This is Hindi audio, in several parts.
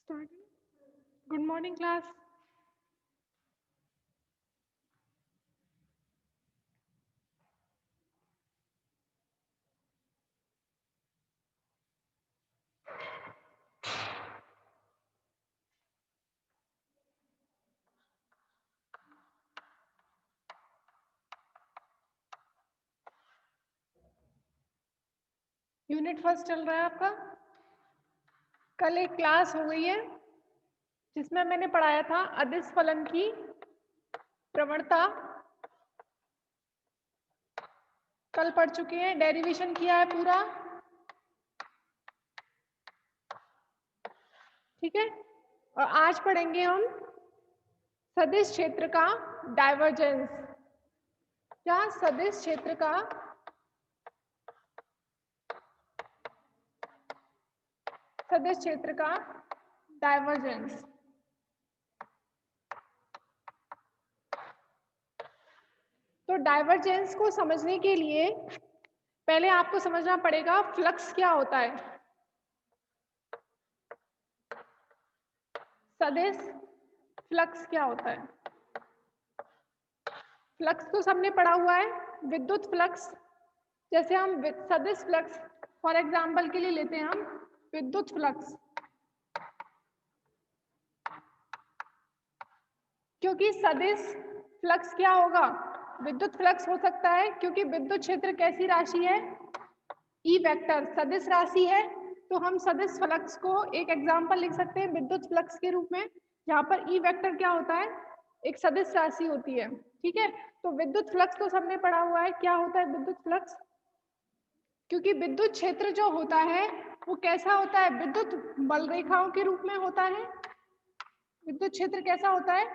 Starting. Good morning, class. Unit first चल रहा है आपका। कल एक क्लास हो गई है जिसमें मैंने पढ़ाया था अदिश फलन की प्रवणता। कल पढ़ चुके हैं, डेरिवेशन किया है पूरा, ठीक है। और आज पढ़ेंगे हम सदिश क्षेत्र का डाइवर्जेंस, या सदिश क्षेत्र का डाइवर्जेंस। तो डाइवर्जेंस को समझने के लिए पहले आपको समझना पड़ेगा फ्लक्स क्या होता है। सदिश फ्लक्स क्या होता है? फ्लक्स तो सबने पढ़ा हुआ है, विद्युत फ्लक्स। जैसे हम सदिश फ्लक्स फॉर एग्जांपल के लिए लेते हैं हम विद्युत फ्लक्स, क्योंकि सदिश फ्लक्स क्या होगा? विद्युत फ्लक्स हो सकता है, क्योंकि विद्युत क्षेत्र कैसी राशि है? ई वेक्टर, सदिश राशि है। तो हम सदिश फ्लक्स को एक एग्जांपल लिख सकते हैं विद्युत फ्लक्स के रूप में, जहाँ पर ई वेक्टर क्या होता है? एक सदिश राशि होती है, ठीक है। तो विद्युत फ्लक्स तो सबने पढ़ा हुआ है, क्या होता है विद्युत फ्लक्स? क्योंकि विद्युत क्षेत्र जो होता है वो कैसा होता है? विद्युत बल रेखाओं के रूप में होता है। विद्युत क्षेत्र कैसा होता है?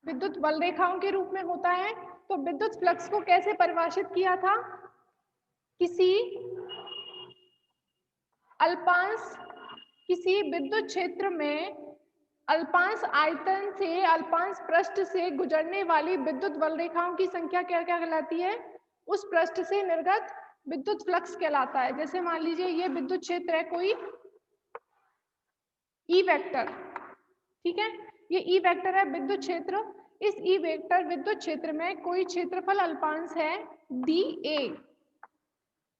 विद्युत बल रेखाओं के रूप में होता है। तो विद्युत फ्लक्स को कैसे परिभाषित किया था? किसी अल्पांश, किसी विद्युत क्षेत्र में अल्पांश आयतन से, अल्पांश पृष्ठ से गुजरने वाली विद्युत बल रेखाओं की संख्या क्या क्या कहलाती है? उस पृष्ठ से निर्गत विद्युत फ्लक्स कहलाता है। जैसे मान लीजिए ये विद्युत क्षेत्र है कोई ई वेक्टर, ठीक है। ये ई वेक्टर है विद्युत क्षेत्र। इस ई वेक्टर विद्युत क्षेत्र में कोई क्षेत्रफल अल्पांश है डी ए,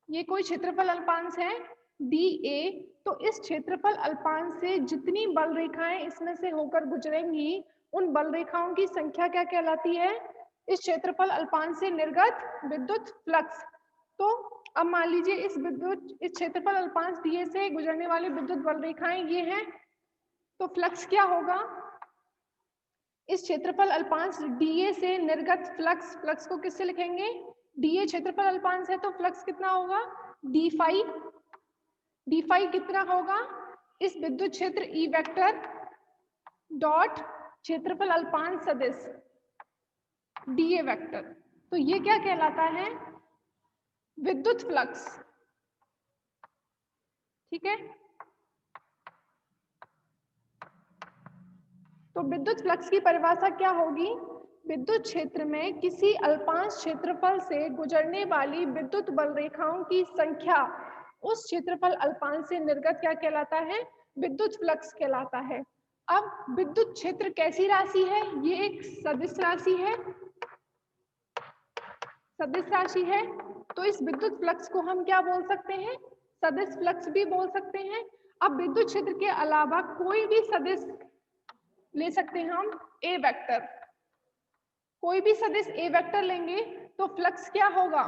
ये कोई क्षेत्रफल अल्पांश है डी ए। तो इस क्षेत्रफल अल्पांश से जितनी बल रेखाएं इसमें से होकर गुजरेंगी, उन बल रेखाओं की संख्या क्या कहलाती है? इस क्षेत्रफल अल्पांश से निर्गत विद्युत फ्लक्स। तो अब मान लीजिए इस क्षेत्रफल अल्पांश डी ए से गुजरने वाली विद्युत बल रेखाएं ये हैं, तो फ्लक्स क्या होगा? इस क्षेत्रफल अल्पांश डीए से निर्गत फ्लक्स, फ्लक्स को किससे लिखेंगे? डीए क्षेत्रफल अल्पांश है तो फ्लक्स कितना होगा? D phi. डी फाई कितना होगा? इस विद्युत क्षेत्र ई वेक्टर डॉट क्षेत्रफल अल्पांश सदिश डीए वेक्टर। तो ये क्या कहलाता है? विद्युत फ्लक्स, ठीक है। तो विद्युत फ्लक्स की परिभाषा क्या होगी? विद्युत क्षेत्र में किसी अल्पांश क्षेत्रफल से गुजरने वाली विद्युत बल रेखाओं की संख्या उस क्षेत्रफल अल्पांश से निर्गत क्या कहलाता है? विद्युत फ्लक्स कहलाता है। अब विद्युत क्षेत्र कैसी राशि है? ये एक सदिश राशि है, सदिश राशि है। तो इस विद्युत फ्लक्स को हम क्या बोल सकते हैं? सदिश फ्लक्स भी बोल सकते हैं। अब विद्युत क्षेत्र के अलावा कोई भी सदिश ले सकते हैं हम, ए वेक्टर, कोई भी सदिश ए वेक्टर लेंगे तो फ्लक्स क्या होगा?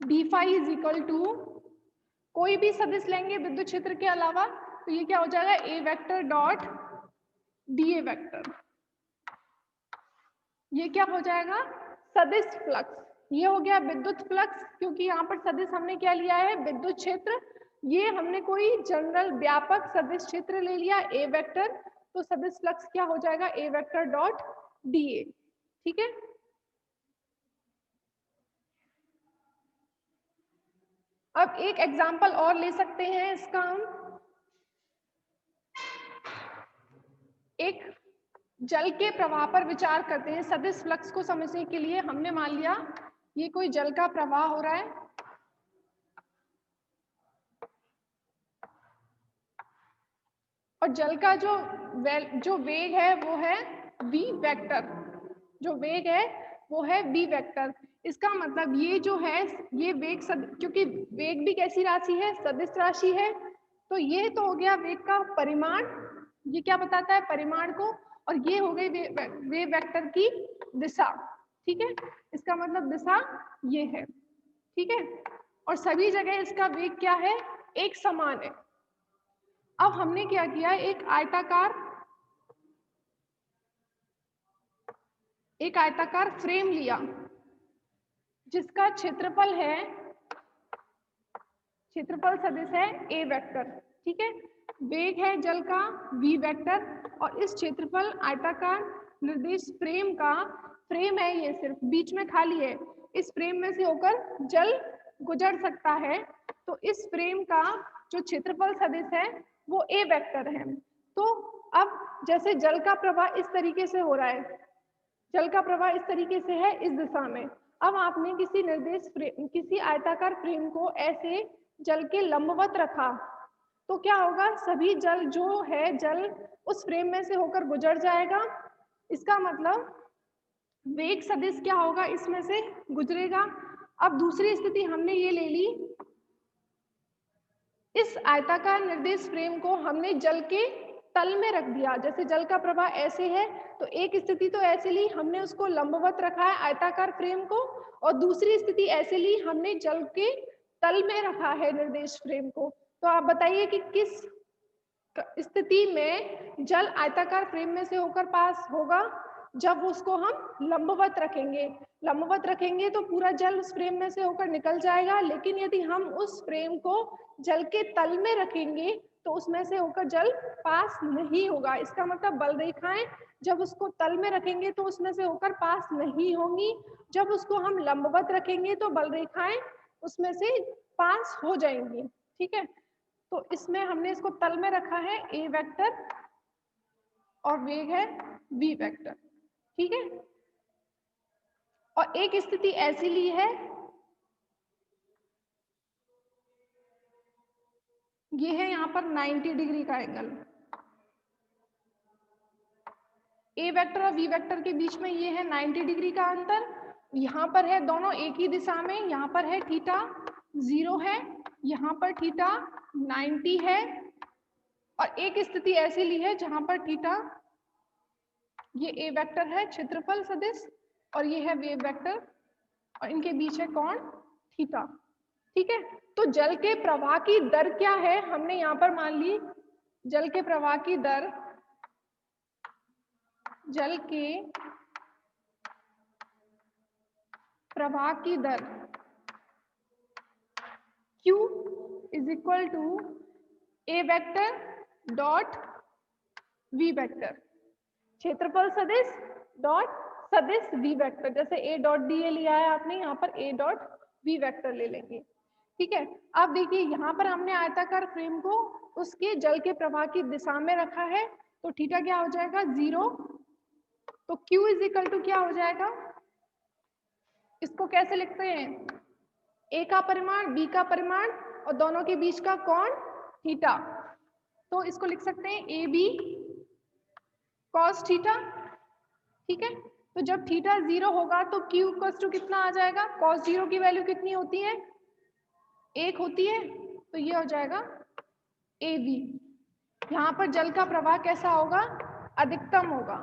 D phi is equal to, कोई भी सदिश लेंगे विद्युत क्षेत्र के अलावा तो ये क्या हो जाएगा? A vector dot D A vector. ये क्या हो जाएगा? सदिश फ्लक्स। ये हो गया विद्युत फ्लक्स, क्योंकि यहाँ पर सदिश हमने क्या लिया है? विद्युत क्षेत्र। ये हमने कोई जनरल व्यापक सदिश क्षेत्र ले लिया ए वेक्टर, तो सदिश फ्लक्स क्या हो जाएगा? ए वेक्टर डॉट डी ए, ठीक है। अब एक एग्जाम्पल और ले सकते हैं इसका हम, एक जल के प्रवाह पर विचार करते हैं। सदिश फ्लक्स को समझने के लिए हमने मान लिया ये कोई जल का प्रवाह हो रहा है, और जल का जो वेग है वो है v वेक्टर, जो वेग है वो है v वेक्टर। इसका मतलब ये जो है ये वेग क्योंकि वेग भी कैसी राशि है, सदिश राशि है, तो ये तो हो गया वेग का परिमाण, ये क्या बताता है, परिमाण को, और ये हो गई वेग वेक्टर की दिशा। ठीक है, इसका मतलब दिशा ये है। ठीक है, और सभी जगह इसका वेग क्या है, एक समान है। अब हमने क्या किया, एक आयताकार फ्रेम लिया जिसका क्षेत्रफल सदिश है a वेक्टर। ठीक है, वेग है जल का v वेक्टर, और इस क्षेत्रफल आयताकार निर्देश फ्रेम का, फ्रेम है ये, सिर्फ बीच में खाली है, इस फ्रेम में से होकर जल गुजर सकता है, तो इस फ्रेम का जो क्षेत्रफल सदिश है वो a वेक्टर है। तो अब जैसे जल का प्रवाह इस तरीके से हो रहा है, जल का प्रवाह इस तरीके से है इस दिशा में, अब आपने किसी आयताकार फ्रेम को ऐसे जल के लंबवत रखा, तो क्या होगा, सभी जल जो है जल उस फ्रेम में से होकर गुजर जाएगा। इसका मतलब वेग सदिश क्या होगा, इसमें से गुजरेगा। अब दूसरी स्थिति हमने ये ले ली, इस आयताकार निर्देश फ्रेम को हमने जल के तल में रख दिया, जैसे जल का प्रवाह ऐसे है तो एक स्थिति तो ऐसे ली, हमने उसको लंबवत रखा है आयताकार फ्रेम को, और दूसरी स्थिति ऐसे ली, हमने जल के तल में रखा है निर्देश फ्रेम को। तो आप बताइए कि किस स्थिति में जल आयताकार फ्रेम में से होकर पास होगा, जब उसको हम लंबवत रखेंगे तो पूरा जल उस फ्रेम में से होकर निकल जाएगा, लेकिन यदि हम उस फ्रेम को जल के तल में रखेंगे तो उसमें से होकर जल पास नहीं होगा। इसका मतलब बल रेखाएं जब उसको तल में रखेंगे तो उसमें से होकर पास नहीं होंगी, जब उसको हम लंबवत रखेंगे तो बल रेखाएं उसमें से पास हो जाएंगी। ठीक है, तो इसमें हमने इसको तल में रखा है a वेक्टर और वेग है v वेक्टर। ठीक है, और एक स्थिति ऐसी ली है, ये है यहाँ पर 90 डिग्री का एंगल, a वेक्टर और v वेक्टर के बीच में ये है 90 डिग्री का अंतर, यहाँ पर है दोनों एक ही दिशा में, यहाँ पर है थीटा 0 है, यहाँ पर थीटा 90 है, और एक स्थिति ऐसी ली है जहां पर थीटा, ये a वेक्टर है क्षेत्रफल सदिश, और ये है वेव वेक्टर, और इनके बीच है कोण थीटा। ठीक है, तो जल के प्रवाह की दर क्या है, हमने यहाँ पर मान ली जल के प्रवाह की दर, जल के प्रवाह की दर Q is equal to a vector dot v vector, क्षेत्रफल सदिश डॉट सदिश v वेक्टर, जैसे a डॉट डी ए लिया है आपने, यहाँ पर a डॉट v वेक्टर ले लेंगे। ठीक है, अब देखिए यहाँ पर हमने आयताकार फ्रेम को उसके जल के प्रवाह की दिशा में रखा है, तो थीटा क्या हो जाएगा 0, तो Q इज इक्वल टू क्या हो जाएगा, इसको कैसे लिखते हैं, a का परिमाण b का परिमाण और दोनों के बीच का कोण थीटा, तो इसको लिख सकते हैं ए बी कॉस थीटा। ठीक है, तो जब थीटा 0 होगा तो Q इक्वल्स टू कितना आ जाएगा, कॉस 0 की वैल्यू कितनी होती है, 1 होती है, तो ये हो जाएगा ए बी। यहाँ पर जल का प्रवाह कैसा होगा, अधिकतम होगा।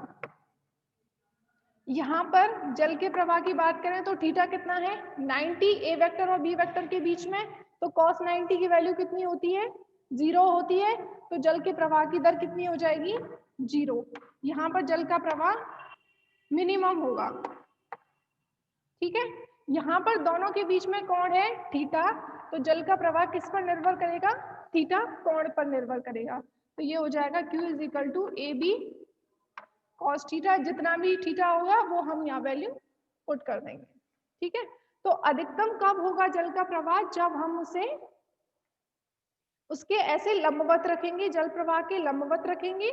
यहाँ पर जल के प्रवाह की बात करें तो थीटा कितना है 90, ए वेक्टर और बी वेक्टर के बीच में, तो कॉस 90 की वैल्यू कितनी होती है 0 होती है, तो जल के प्रवाह की दर कितनी हो जाएगी 0। यहाँ पर जल का प्रवाह मिनिमम होगा। ठीक है, यहाँ पर दोनों के बीच में कोण है थीटा, तो जल का प्रवाह किस पर निर्भर करेगा, थीटा कोण पर निर्भर करेगा, तो ये हो जाएगा Q is equal to A B cos theta, जितना भी थीटा होगा वो हम यहाँ वैल्यू पुट कर देंगे। ठीक है, तो अधिकतम कब होगा जल का प्रवाह, जब हम उसे उसके ऐसे लंबवत रखेंगे, जल प्रवाह के लंबवत रखेंगे,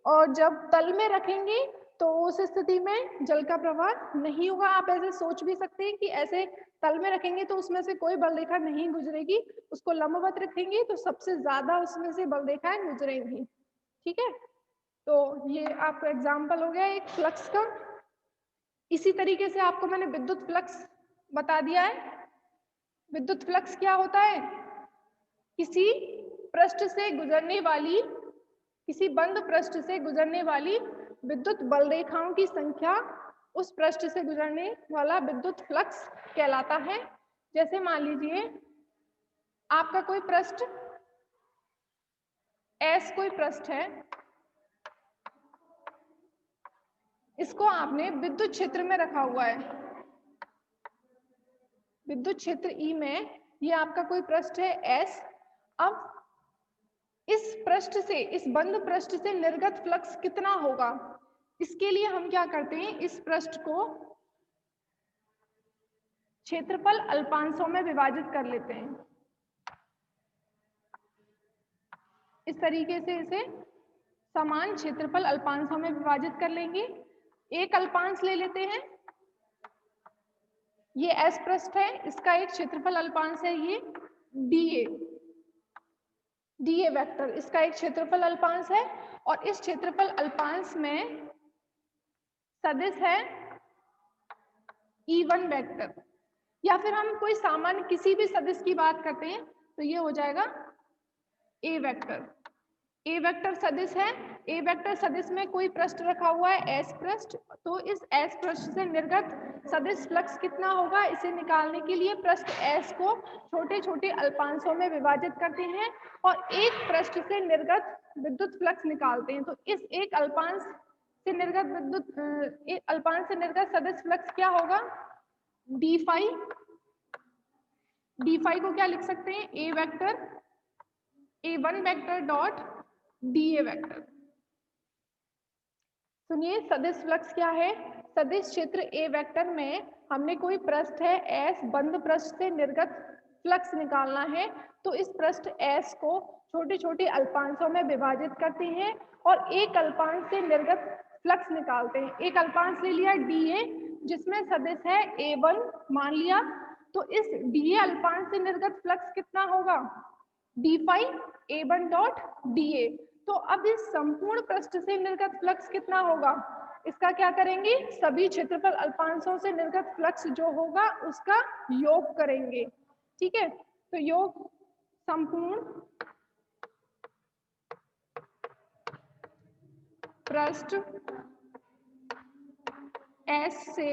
और जब तल में रखेंगे तो उस स्थिति में जल का प्रवाह नहीं होगा। आप ऐसे सोच भी सकते हैं कि ऐसे तल में रखेंगे तो उसमें से कोई बल रेखा नहीं गुजरेगी, उसको लंबवत रखेंगे तो सबसे ज्यादा उसमें से बल रेखाएं गुजरेंगी। ठीक है, तो ये आपका एग्जाम्पल हो गया एक फ्लक्स का। इसी तरीके से आपको मैंने विद्युत फ्लक्स बता दिया है। विद्युत फ्लक्स क्या होता है? किसी पृष्ठ से गुजरने वाली, किसी बंद पृष्ठ से गुजरने वाली विद्युत बल रेखाओं की संख्या उस पृष्ठ से गुजरने वाला विद्युत फ्लक्स कहलाता है। जैसे मान लीजिए आपका कोई पृष्ठ S कोई पृष्ठ है, इसको आपने विद्युत क्षेत्र में रखा हुआ है, विद्युत क्षेत्र E में ये आपका कोई पृष्ठ है S। अब इस पृष्ठ से, इस बंद पृष्ठ से निर्गत फ्लक्स कितना होगा, इसके लिए हम क्या करते हैं, इस पृष्ठ को क्षेत्रफल अल्पांशों में विभाजित कर लेते हैं। इस तरीके से इसे समान क्षेत्रफल अल्पांशों में विभाजित कर लेंगे। एक अल्पांश ले लेते हैं, ये S पृष्ठ है, इसका एक क्षेत्रफल अल्पांश है ये dA वेक्टर, इसका एक क्षेत्रफल अल्पांश है। और इस क्षेत्रफल अल्पांश में सदिश है E1 वेक्टर, या फिर हम कोई सामान्य किसी भी सदिश की बात करते हैं तो ये हो जाएगा A वेक्टर। A वेक्टर सदिश है, A वेक्टर सदिश में कोई पृष्ठ रखा हुआ है S पृष्ठ, तो इस S पृष्ठ से निर्गत सदिश फ्लक्स कितना होगा, इसे निकालने के लिए पृष्ठ S को छोटे छोटे अल्पांशों में विभाजित करते हैं और एक पृष्ठ से निर्गत विद्युत फ्लक्स निकालते हैं। तो इस एक अल्पांश से निर्गत विद्युत, एक अल्पांश से निर्गत सदिश फ्लक्स क्या होगा, डी फाई को क्या लिख सकते हैं, A vector A1 vector dot dA vector. सुनिए सदिश फ्लक्स क्या है, सदिश क्षेत्र A वेक्टर में हमने कोई पृष्ठ है S, बंद पृष्ठ से निर्गत फ्लक्स निकालना है, तो इस पृष्ठ S को छोटे छोटे अल्पांशों में विभाजित करते हैं और एक अल्पांश से निर्गत फ्लक्स निकालते हैं। एक अल्पांश ले लिया dA जिसमें सदिश है A1 मान लिया, तो इस dA अल्पांश से निर्गत फ्लक्स कितना होगा, D phi A1 dot dA। तो अब इस संपूर्ण पृष्ठ से निर्गत फ्लक्स कितना होगा, इसका क्या करेंगे, सभी क्षेत्रफल अल्पांशों से निर्गत फ्लक्स जो होगा उसका योग करेंगे। ठीक है, तो योग संपूर्ण पृष्ठ S से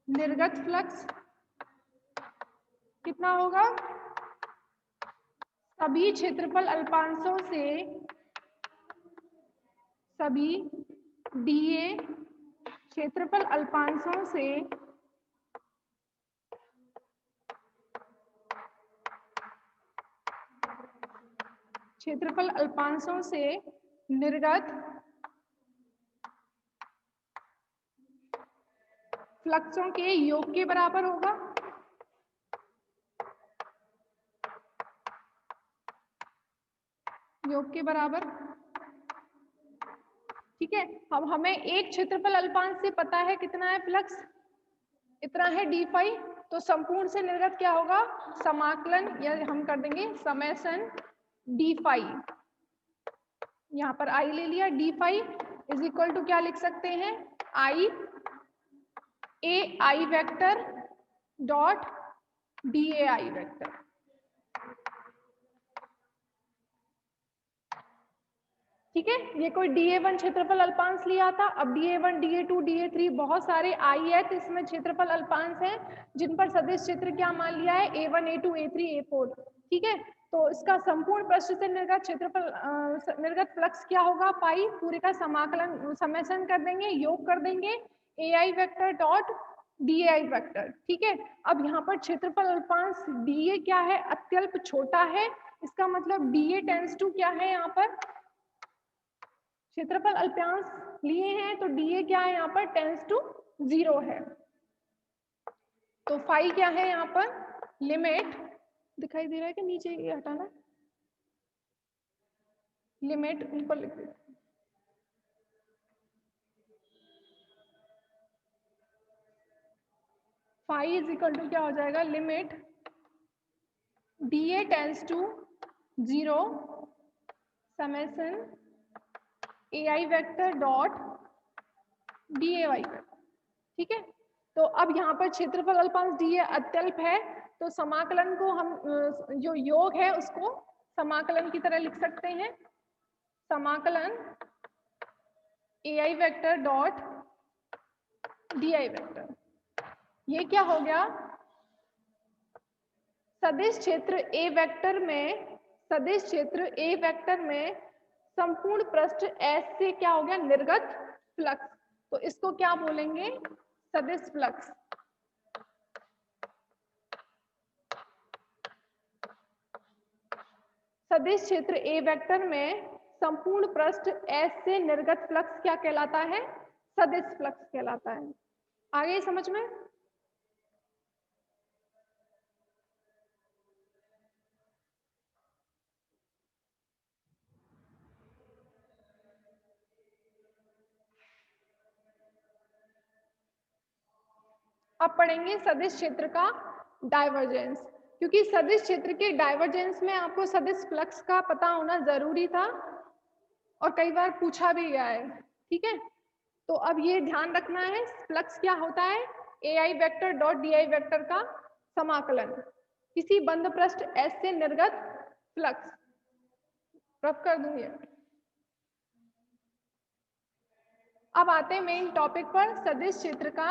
निर्गत फ्लक्स कितना होगा, सभी क्षेत्रफल अल्पांशों से, सभी dA क्षेत्रफल अल्पांशों से निर्गत फ्लक्सों के योग के बराबर होगा। योग के बराबर, ठीक है। अब हमें एक क्षेत्रफल अल्पांश से पता है कितना है फ्लक्स, इतना है डी फाई, तो संपूर्ण से निर्गत क्या होगा, समाकलन, या हम कर देंगे समेशन डी फाई, यहाँ पर आई ले लिया, D phi is equal to क्या लिख सकते हैं, I A I vector dot D A I vector. ठीक है, ये कोई dA1 क्षेत्रफल अल्पांश लिया था, अब dA1 dA2 dA3 बहुत सारे ith इसमें क्षेत्रफल अल्पांश हैं जिन पर सदिश क्षेत्र क्या मान लिया है, A1 A2 A3 A4। ठीक है, तो इसका संपूर्ण पृष्ठ से निर्गत क्षेत्रफल निर्गत फ्लक्स क्या होगा, पाई, पूरे का समाकलन समेशन कर देंगे, योग कर देंगे AI vector dot DAI vector. ठीक है, अब यहाँ पर क्षेत्रफल अल्पांश DA क्या है, अत्यल्प छोटा है, इसका मतलब DA टेंस टू क्या है, यहाँ पर क्षेत्रफल अल्पांश लिए हैं तो dA क्या है, यहाँ पर टेंस टू 0 है। तो फाई क्या है, यहाँ पर लिमिट दिखाई दे रहा है कि नीचे ये हटाना, लिमिट ऊपर लिख देते, फाई इज इक्वल टू क्या हो जाएगा, limit dA tends to 0 summation AI vector dot DAY vector. ठीक है, तो अब यहाँ पर क्षेत्रफल अल्पांश DA अत्यल्प है, तो समाकलन को हम जो योग है उसको समाकलन की तरह लिख सकते हैं, समाकलन AI vector dot DI vector. ये क्या हो गया, सदिश क्षेत्र A वेक्टर में, सदिश क्षेत्र A वेक्टर में संपूर्ण पृष्ठ S से क्या हो गया, निर्गत फ्लक्स, तो इसको क्या बोलेंगे, सदिश फ्लक्स। सदिश क्षेत्र A वेक्टर में संपूर्ण पृष्ठ S से निर्गत फ्लक्स क्या कहलाता है, सदिश फ्लक्स कहलाता है। आगे समझ में? अब पढ़ेंगे सदिश क्षेत्र का डाइवर्जेंस, क्योंकि सदिश क्षेत्र के डाइवर्जेंस में आपको सदिश फ्लक्स का पता होना जरूरी था और कई बार पूछा भी गया है। ठीक है, तो अब ये ध्यान रखना है, फ्लक्स क्या होता है, AI vector dot DI vector का समाकलन किसी बंद पृष्ठ S से निर्गत फ्लक्स। रफ कर दूंगी। अब आते हैं मेन टॉपिक पर, सदिश क्षेत्र का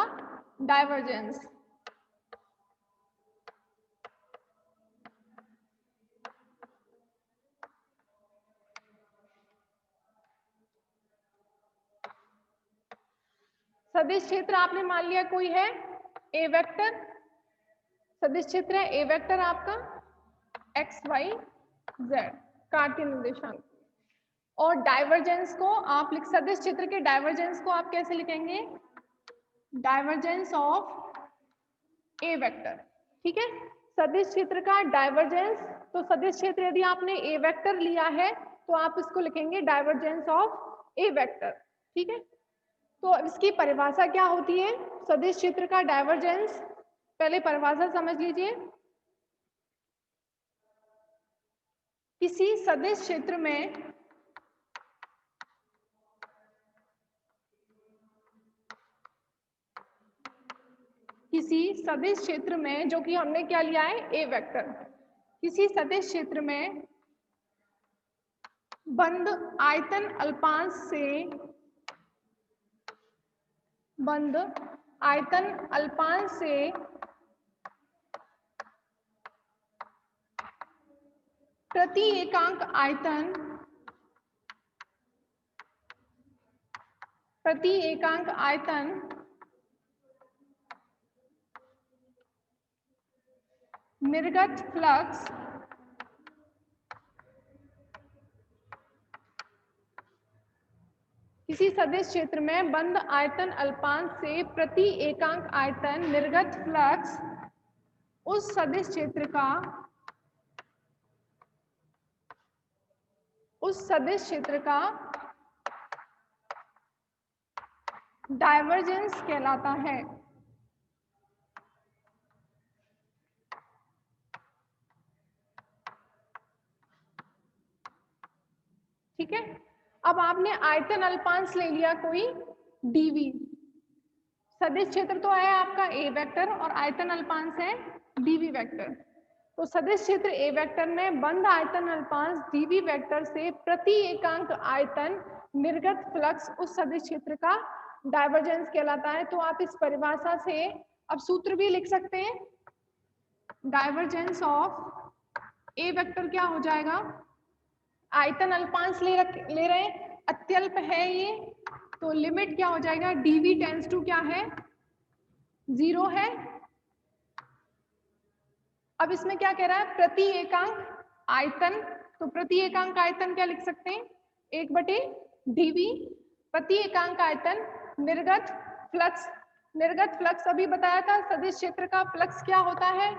डाइवर्जेंस। सदिश क्षेत्र आपने मान लिया कोई है A वेक्टर, सदिश क्षेत्र है A वेक्टर आपका XYZ कार्तीय निर्देशांक, और डाइवर्जेंस को आप लिख, सदिश क्षेत्र के डाइवर्जेंस को आप कैसे लिखेंगे, डाइवर्जेंस ऑफ A वेक्टर। ठीक है, सदिश क्षेत्र का डाइवर्जेंस, तो सदिश क्षेत्र यदि आपने A वेक्टर लिया है तो आप इसको लिखेंगे डाइवर्जेंस ऑफ A वेक्टर। ठीक है, तो इसकी परिभाषा क्या होती है, सदिश क्षेत्र का डाइवर्जेंस, पहले परिभाषा समझ लीजिए। किसी सदिश क्षेत्र में किसी सदिश क्षेत्र में, जो कि हमने क्या लिया है A वेक्टर, किसी सदिश क्षेत्र में बंद आयतन अल्पांश से, बंद आयतन अल्पांश से प्रति एकांक आयतन, प्रति एकांक आयतन निर्गत फ्लक्स किसी सदिश क्षेत्र में बंद आयतन अल्पांश से प्रति एकांक आयतन निर्गत फ्लक्स उस सदिश क्षेत्र का, उस सदिश क्षेत्र का डाइवर्जेंस कहलाता है। ठीक है, अब आपने आयतन अल्पांश ले लिया कोई dV, सदिश क्षेत्र तो है आपका A वेक्टर और आयतन अल्पांश है dV वेक्टर, तो सदिश क्षेत्र A वेक्टर में बंद आयतन अल्पांश dV वेक्टर से प्रति एकांक आयतन निर्गत फ्लक्स उस सदिश क्षेत्र का डाइवर्जेंस कहलाता है। तो आप इस परिभाषा से अब सूत्र भी लिख सकते हैं, डाइवर्जेंस ऑफ A वेक्टर क्या हो जाएगा, आयतन अल्पांश ले रहे हैं, अत्यल्प है ये, तो लिमिट क्या हो जाएगा, dV टेंड्स टू क्या है, 0 है। अब इसमें क्या कह रहा है, प्रति एकांक आयतन, तो प्रति एकांक आयतन क्या लिख सकते हैं, 1/dV, प्रति एकांक आयतन निर्गत फ्लक्स, निर्गत फ्लक्स अभी बताया था, सदिश क्षेत्र का फ्लक्स क्या होता है,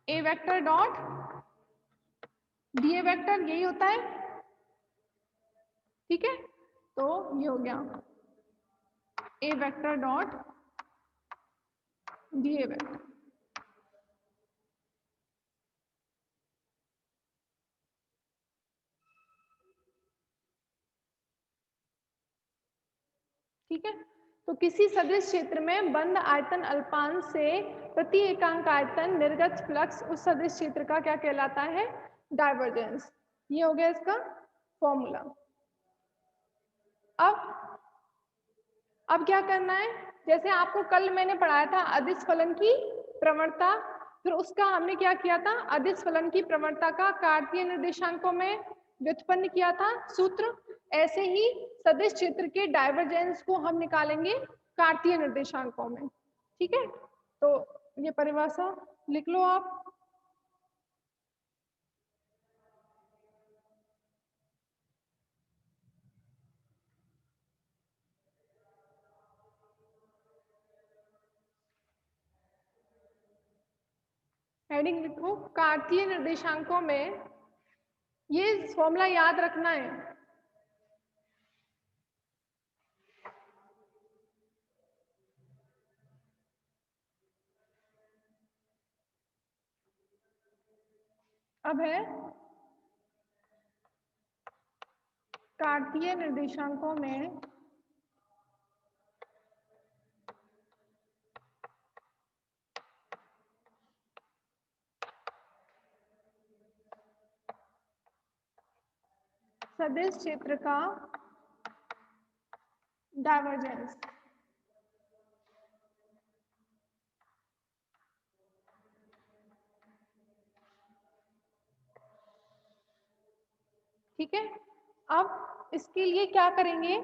A vector dot DA vector, यही होता है। ठीक है, तो ये हो गया A vector dot DA vector. ठीक है। तो किसी सदिश क्षेत्र में बंद आयतन अल्पांश से प्रति एकांक आयतन निर्गत फ्लक्स उस सदिश क्षेत्र का क्या कहलाता है? डाइवर्जेंस। ये हो गया इसका फॉर्मूला। अब क्या करना है, जैसे आपको कल मैंने पढ़ाया था अदिश फलन की प्रवणता, फिर उसका हमने क्या किया था, अदिश फलन की प्रवणता का कार्तीय निर्देशांकों में व्युत्पन्न किया था सूत्र। ऐसे ही सदिश क्षेत्र के डाइवर्जेंस को हम निकालेंगे कार्तीय निर्देशांकों में। ठीक है, तो ये परिभाषा लिख लो आप। हेडिंग लिखो कार्तीय निर्देशांकों में, ये फॉर्मूला याद रखना है। अब है कार्तीय निर्देशांकों में सदिश क्षेत्र का डाइवर्जेंस। ठीक है, अब इसके लिए क्या करेंगे,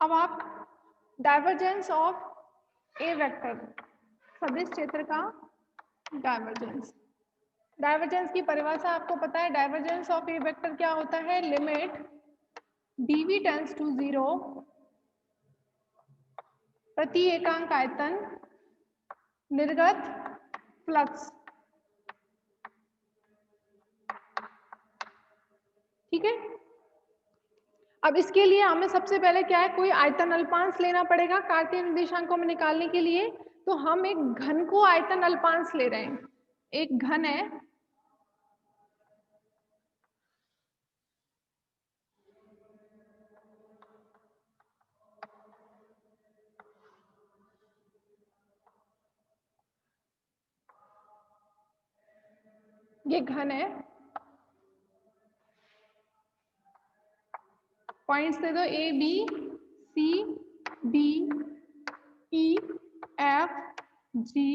अब आप डाइवर्जेंस ऑफ ए वेक्टर, सदिश क्षेत्र का डाइवर्जेंस। डाइवर्जेंस की परिभाषा आपको पता है, डाइवर्जेंस ऑफ ए वेक्टर क्या होता है, लिमिट dv टेंड्स टू 0 प्रति एकांक आयतन निर्गत फ्लक्स। ठीक है, अब इसके लिए हमें सबसे पहले क्या है, कोई आयतन अल्पांश लेना पड़ेगा कार्तीय निर्देशांकों में निकालने के लिए। तो हम एक घन को आयतन अल्पांश ले रहे हैं। एक घन है, ये घन है, पॉइंट्स दे दो A B C D E F G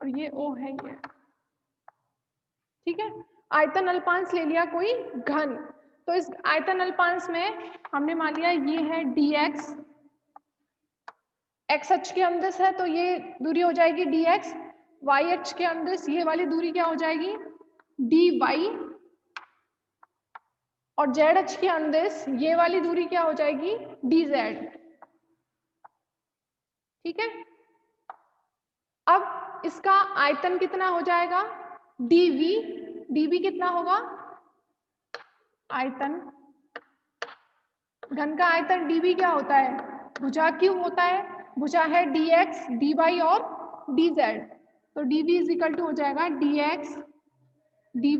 और ये ओ है ये। ठीक है, आयतन अल्पांश ले लिया कोई घन। तो इस आयतन अल्पांश में हमने मान लिया ये है dx, x अक्ष के अंदर है तो ये दूरी हो जाएगी dx, y अक्ष के अंदर ये वाली दूरी क्या हो जाएगी dy, और z अक्ष के अंदर ये वाली दूरी क्या हो जाएगी dz। ठीक है, अब इसका आयतन कितना हो जाएगा dv, dv कितना होगा, आयतन, घन का आयतन dv क्या होता है, भुजा क्यों होता है, भुजा है dx dy और dz। तो dv इज इक्वल टू हो जाएगा dx dy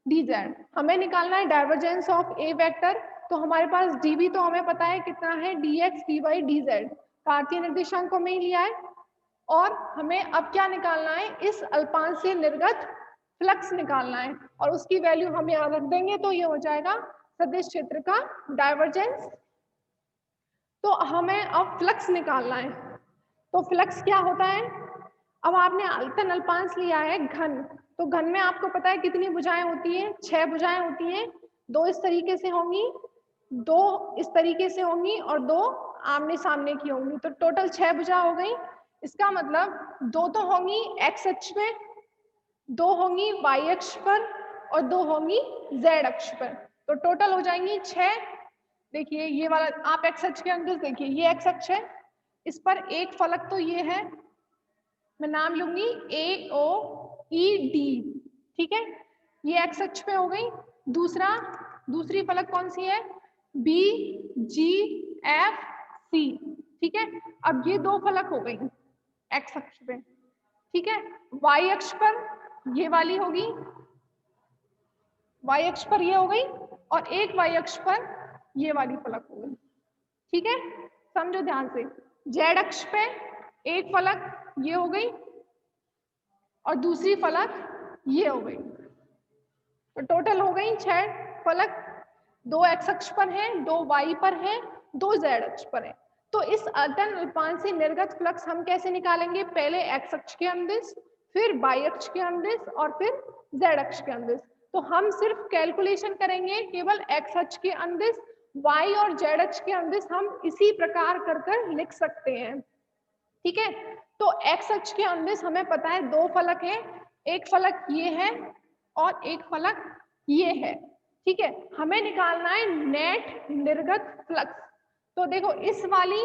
dz। हमें निकालना है डाइवर्जेंस ऑफ ए वेक्टर। तो हमारे पास dv तो हमें पता है कितना है dx dy dz, कार्तीय निर्देशांकों में ही लिया है। और हमें अब क्या निकालना है, इस अल्पांश से निर्गत फ्लक्स निकालना है और उसकी वैल्यू हम यहाँ रख देंगे। तो ये हो जाएगा सदिश क्षेत्र का डाइवर्जेंस। तो हमें अब फ्लक्स निकालना है। तो फ्लक्स क्या होता है, अब आपने आयतन अल्पांश लिया है घन, तो घन में आपको पता है कितनी भुजाएं होती हैं, 6 भुजाएं होती हैं। 2 इस तरीके से होंगी, 2 इस तरीके से होंगी और 2 आमने सामने की होंगी। तो टोटल 6 भुजा हो गई। इसका मतलब 2 तो होंगी x अक्ष पे, 2 होंगी y अक्ष पर और 2 होंगी z अक्ष पर। तो टोटल हो जाएंगी 6। देखिए ये वाला आप x अक्ष के अंदर देखिए, ये x अक्ष है, इस पर एक फलक तो ये है, मैं नाम लूंगी ए ओ ई डी। ठीक है, ये x अक्ष पे हो गई। दूसरी फलक कौन सी है, बी जी एफ सी। ठीक है, अब ये 2 फलक हो गई x अक्ष पे। ठीक है। y अक्ष पर ये वाली होगी, y अक्ष पर ये हो गई, और एक y अक्ष पर ये वाली फलक होगी। ठीक है, समझो ध्यान से। z अक्ष पे एक फलक ये हो गई और दूसरी फलक ये हो गई, तो टोटल हो गई 6 फलक। 2 x अक्ष पर है, 2 y पर है, 2 z अक्ष पर है। तो इस आयतन अल्पांश से निर्गत फ्लक्स हम कैसे निकालेंगे? पहले x अक्ष के अनुदिश, फिर y अक्ष के अनुदिश और फिर z अक्ष के अनुदिश। तो हम सिर्फ कैलकुलेशन करेंगे केवल x अक्ष के अनुदिश, y और z अक्ष के अनुदिश हम इसी प्रकार कर कर लिख सकते हैं। ठीक है, तो x अक्ष के अनुदिश हमें पता है 2 फलक है, एक फलक ये है और एक फलक ये है। ठीक है, हमें निकालना है नेट निर्गत फ्लक्स। तो देखो इस वाली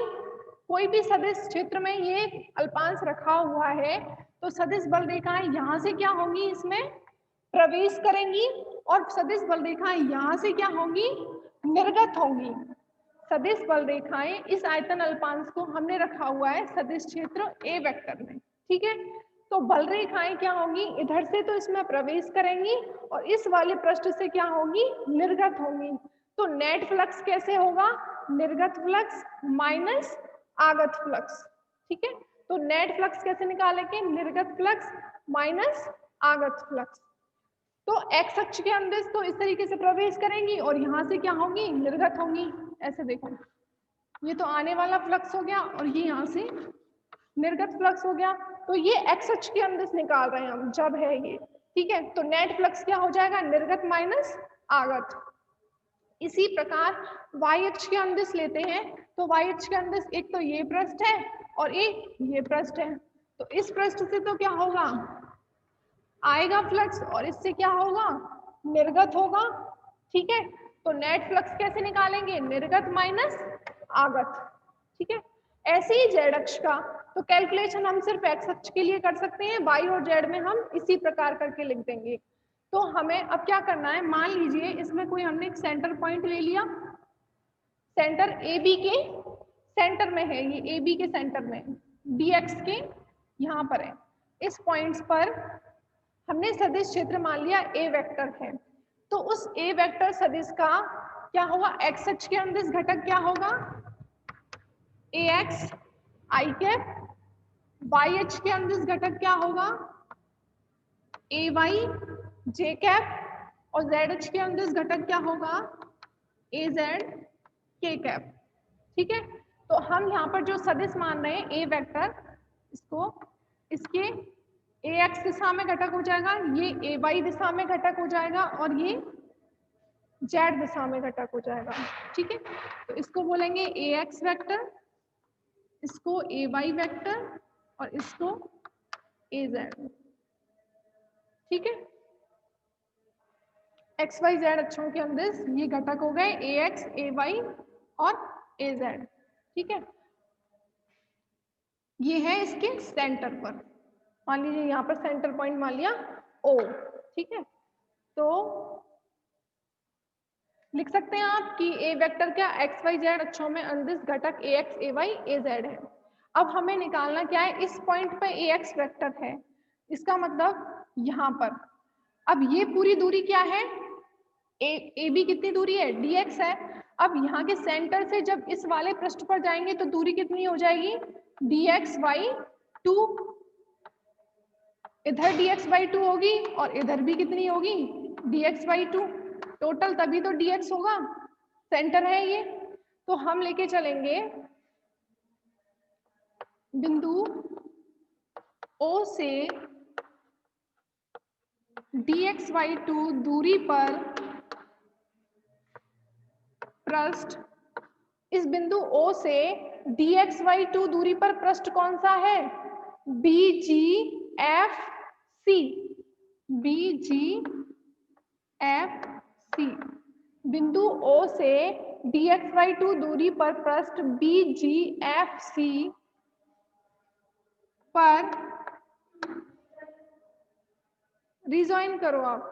कोई भी सदिश क्षेत्र में ये अल्पांश रखा हुआ है, तो सदिश बल रेखाएं यहाँ से क्या होंगी, इसमें प्रवेश करेंगी, और सदिश बल रेखाएं यहाँ से क्या होंगी, निर्गत होंगी। सदिश बल रेखाएं इस आयतन अल्पांश को हमने रखा हुआ है सदिश क्षेत्र ए वेक्टर में। ठीक है, तो बल रेखाएं क्या होंगी, इधर से तो इसमें प्रवेश करेंगी और इस वाले पृष्ठ से क्या होंगी, निर्गत होंगी। तो नेट फ्लक्स कैसे होगा, निर्गत फ्लक्स माइनस आगत फ्लक्स। ठीक है, तो नेट फ्लक्स कैसे निकालेंगे, निर्गत फ्लक्स माइनस आगत फ्लक्स। तो x अक्ष के अनुदिश तो इस तरीके से प्रवेश करेंगी और यहाँ से क्या होंगी, निर्गत होंगी। ऐसे देखो, ये तो आने वाला फ्लक्स हो गया और ये यहाँ से निर्गत फ्लक्स हो गया। तो ये x अक्ष के अनुदिश निकाल रहे हैं हम, जब है ये। ठीक है, तो नेट फ्लक्स क्या हो जाएगा, निर्गत माइनस आगत। इसी प्रकार y अक्ष के अनुदिश लेते हैं, तो y अक्ष के अनुदिश एक तो ये पृष्ठ है और एक ये पृष्ठ है। तो इस पृष्ठ से तो क्या होगा, आएगा फ्लक्स, और इससे क्या होगा, निर्गत होगा। ठीक है, तो नेट फ्लक्स कैसे निकालेंगे, निर्गत माइनस आगत। ठीक है, ऐसे ही जेड अक्ष का तो कैलकुलेशन हम सिर्फ एक्स अक्ष के लिए कर सकते हैं, वाई और जेड में हम इसी प्रकार करके लिख देंगे। तो हमें अब क्या करना है, मान लीजिए इसमें कोई हमने एक सेंटर पॉइंट ले लिया, सेंटर ए बी के सेंटर में है, ये ए बी के सेंटर में, डी एक्स के यहाँ पर है। इस पॉइंट्स पर हमने सदिश क्षेत्र मान लिया ए वेक्टर है। तो उस ए वेक्टर सदिश का क्या होगा, एक्स अक्ष के अनुदिश घटक क्या होगा, ए एक्स आई कैप, वाई अक्ष के अनुदिश घटक क्या होगा, ए वाई जे कैप, और जेड अक्ष के अनुदिश घटक क्या होगा, ए जेड के कैप। ठीक है, तो हम यहाँ पर जो सदिश मान रहे हैं ए वेक्टर, इसको इसके ए एक्स दिशा में घटक हो जाएगा, ये ए वाई दिशा में घटक हो जाएगा और ये जेड दिशा में घटक हो जाएगा। ठीक है, तो इसको बोलेंगे ए एक्स वेक्टर, इसको ए वाई वेक्टर और इसको ए जेड। ठीक है, एक्स वाई जेड अक्षों के अनुदिश ये घटक हो गए ए एक्स, ए वाई और ए जेड। ठीक है, ये है इसके सेंटर पर, मान लीजिए यहाँ पर सेंटर पॉइंट मान लिया ओ। ठीक है, तो लिख सकते हैं आप कि ए वेक्टर क्या, एक्स वाई जेड अक्षों में अनुदिश घटक ए एक्स, ए वाई, ए जेड है। अब हमें निकालना क्या है, इस पॉइंट पे ए एक्स वेक्टर है, इसका मतलब यहाँ पर। अब ये पूरी दूरी क्या है, ए बी कितनी दूरी है, डी एक्स है। अब यहाँ के सेंटर से जब इस वाले पृष्ठ पर जाएंगे तो दूरी कितनी हो जाएगी, डी एक्स बाई 2। इधर डी एक्स बाई 2 होगी और इधर भी कितनी होगी, डी एक्स बाई 2 टोटल, तभी तो डी एक्स होगा, सेंटर है ये। तो हम लेके चलेंगे बिंदु ओ से dx by 2 दूरी पर पृष्ठ, इस बिंदु O से dx by 2 दूरी पर पृष्ठ कौन सा है, BGFC, BGFC। बिंदु O से dx by 2 दूरी पर पृष्ठ BGFC पर रिजॉइन करो आप,